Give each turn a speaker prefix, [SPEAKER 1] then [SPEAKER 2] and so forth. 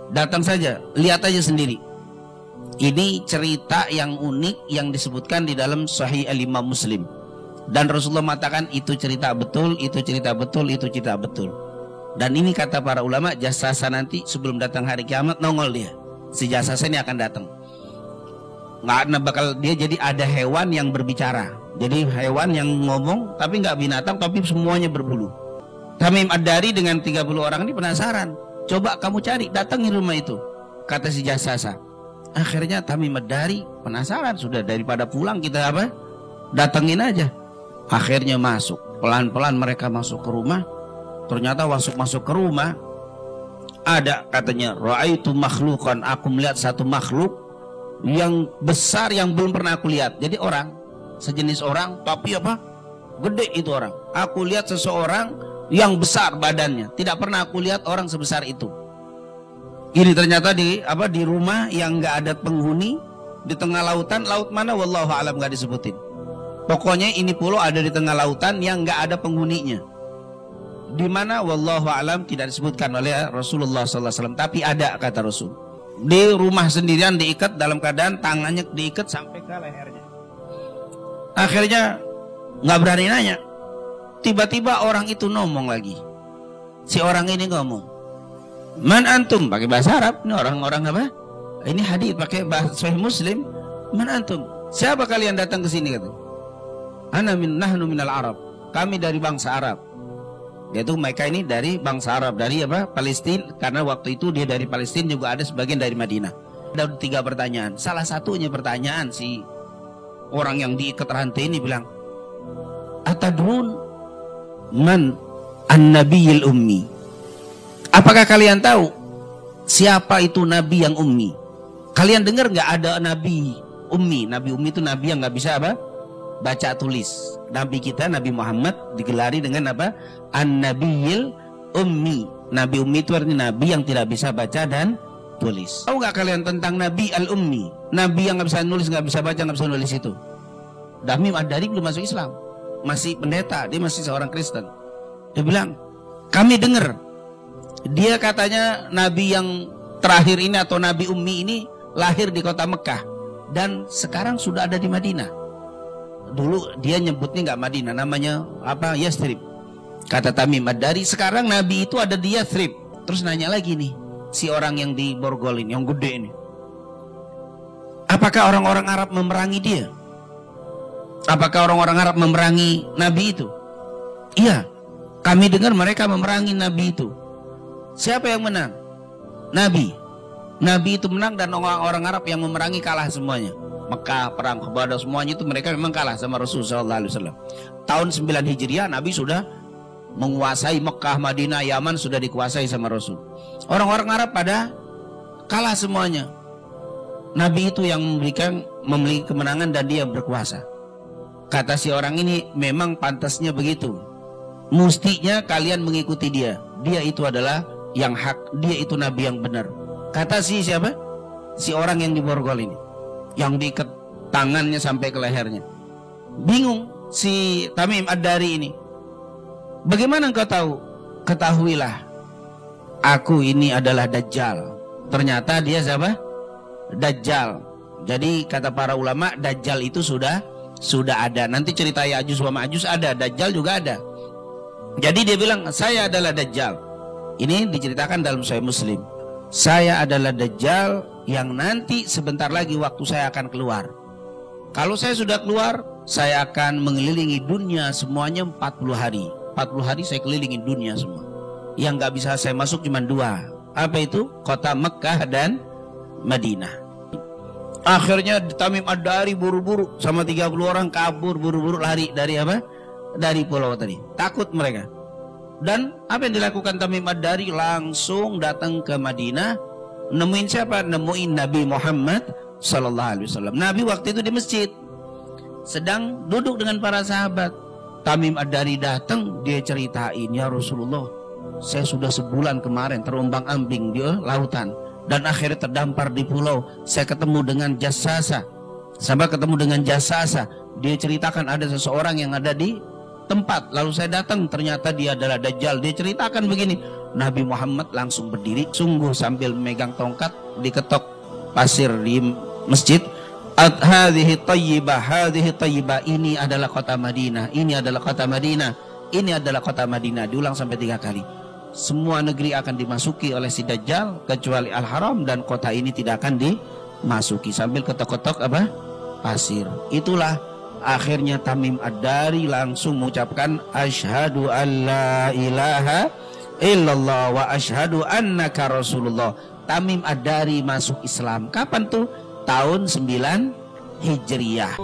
[SPEAKER 1] Datang saja, lihat aja sendiri. Ini cerita yang unik yang disebutkan di dalam Sahih Al-Imam Muslim. Dan Rasulullah mengatakan itu cerita betul, itu cerita betul, itu cerita betul. Dan ini kata para ulama, jasasa nanti sebelum datang hari kiamat nongol dia. Si jasasa ini akan datang. Nggak bakal dia jadi ada hewan yang berbicara. Jadi hewan yang ngomong tapi nggak binatang, tapi semuanya berbulu. Tamim Ad-Dari dengan 30 orang ini penasaran. Coba kamu cari, datangi rumah itu, kata si jasasa. Akhirnya Tamim Ad-Dari penasaran, sudah daripada pulang kita apa? Datengin aja. Akhirnya masuk, pelan-pelan mereka masuk ke rumah. Ternyata masuk ke rumah ada katanya ra'aitu makhluqan, aku melihat satu makhluk yang besar yang belum pernah aku lihat. Jadi orang, sejenis orang tapi apa? Gede itu orang. Aku lihat seseorang yang besar badannya, tidak pernah aku lihat orang sebesar itu. Ini ternyata di rumah yang nggak ada penghuni, di tengah lautan. Laut mana wallahu alam nggak disebutin. Pokoknya ini pulau ada di tengah lautan yang nggak ada penghuninya. Di mana wallahu alam tidak disebutkan oleh Rasulullah SAW. Tapi ada kata Rasul. Di rumah sendirian diikat dalam keadaan tangannya diikat sampai ke lehernya. Akhirnya nggak berani nanya. Tiba-tiba orang itu ngomong lagi. Si orang ini ngomong, man antum, pakai bahasa Arab. Ini orang-orang apa? Ini hadis pakai bahasa Sahih Muslim. Man antum, siapa kalian datang ke sini? Kata, nahnu minal Arab. Kami dari bangsa Arab. Yaitu mereka ini dari bangsa Arab, dari apa? Palestina. Karena waktu itu dia dari Palestina, juga ada sebagian dari Madinah. Ada 3 pertanyaan. Salah satunya pertanyaan si orang yang diikat rantai ini bilang, atadrun man an-nabiyil ummi. Apakah kalian tahu siapa itu nabi yang ummi? Kalian dengar nggak ada nabi ummi? Nabi ummi itu nabi yang nggak bisa apa? Baca tulis. Nabi kita, Nabi Muhammad, digelari dengan apa? An-nabiyil ummi. Nabi ummi itu artinya nabi yang tidak bisa baca dan tulis. Tahu nggak kalian tentang nabi al-ummi? Nabi yang nggak bisa nulis, nggak bisa baca, nggak bisa nulis itu. Tamim Ad-Dari belum masuk Islam, masih pendeta, dia masih seorang Kristen. Dia bilang, kami dengar dia katanya nabi yang terakhir ini atau nabi ummi ini lahir di kota Mekah dan sekarang sudah ada di Madinah. Dulu dia nyebutnya nggak Madinah, namanya apa? Yathrib. Kata Tamim Ad-Dari, sekarang nabi itu ada di Yathrib. Terus nanya lagi nih si orang yang di Borgol ini, yang gede ini, apakah orang-orang Arab memerangi dia? Apakah orang-orang Arab memerangi nabi itu? Iya, kami dengar mereka memerangi nabi itu. Siapa yang menang? Nabi. Nabi itu menang dan orang-orang Arab yang memerangi kalah semuanya. Mekah, perang Badar, semuanya itu mereka memang kalah sama Rasulullah SAW. Tahun 9 Hijriah Nabi sudah menguasai Mekah, Madinah, Yaman sudah dikuasai sama Rasul. Orang-orang Arab pada kalah semuanya. Nabi itu yang memiliki kemenangan dan dia berkuasa. Kata si orang ini, memang pantasnya begitu. Mustinya kalian mengikuti dia. Dia itu adalah yang hak, dia itu nabi yang benar. Kata si siapa? Si orang yang di Borgol ini, yang diikat tangannya sampai ke lehernya. Bingung si Tamim Ad-Dari ini. Bagaimana engkau tahu? Ketahuilah, aku ini adalah Dajjal. Ternyata dia siapa? Dajjal. Jadi kata para ulama, Dajjal itu sudah ada. Nanti cerita Ya'juj wa Ma'juj ada, Dajjal juga ada. Jadi dia bilang, saya adalah Dajjal. Ini diceritakan dalam Sahih Muslim. Saya adalah Dajjal yang nanti sebentar lagi waktu saya akan keluar. Kalau saya sudah keluar, saya akan mengelilingi dunia semuanya 40 hari. 40 hari saya kelilingi dunia semua. Yang gak bisa saya masuk cuma 2. Apa itu? Kota Mekah dan Madinah. Akhirnya Tamim Ad-Dari buru-buru sama 30 orang kabur, buru-buru lari dari apa? Dari pulau tadi. Takut mereka. Dan apa yang dilakukan Tamim Ad-Dari? Langsung datang ke Madinah. Nemuin siapa? Nemuin Nabi Muhammad sallallahu alaihi wasallam. Nabi waktu itu di masjid sedang duduk dengan para sahabat. Tamim Ad-Dari datang, dia ceritain, ya Rasulullah, saya sudah sebulan kemarin terombang-ambing di lautan. dan akhirnya terdampar di pulau. Saya ketemu dengan Jassasa. Sampai ketemu dengan Jassasa, dia ceritakan ada seseorang yang ada di tempat. Lalu saya datang, ternyata dia adalah Dajjal. Dia ceritakan begini, Nabi Muhammad langsung berdiri, sungguh sambil memegang tongkat, diketok pasir di masjid. Hadhihi tayyibah, hadhihi tayyibah. Ini adalah kota Madinah, ini adalah kota Madinah, ini adalah kota Madinah. Diulang sampai 3 kali. Semua negeri akan dimasuki oleh si Dajjal kecuali Al-Haram, dan kota ini tidak akan dimasuki. Sambil ketok-ketok apa? Pasir. Itulah akhirnya Tamim Ad-Dari langsung mengucapkan asyhadu an la ilaha illallah wa asyhadu annaka rasulullah. Tamim Ad-Dari masuk Islam. Kapan tuh? Tahun 9 Hijriah.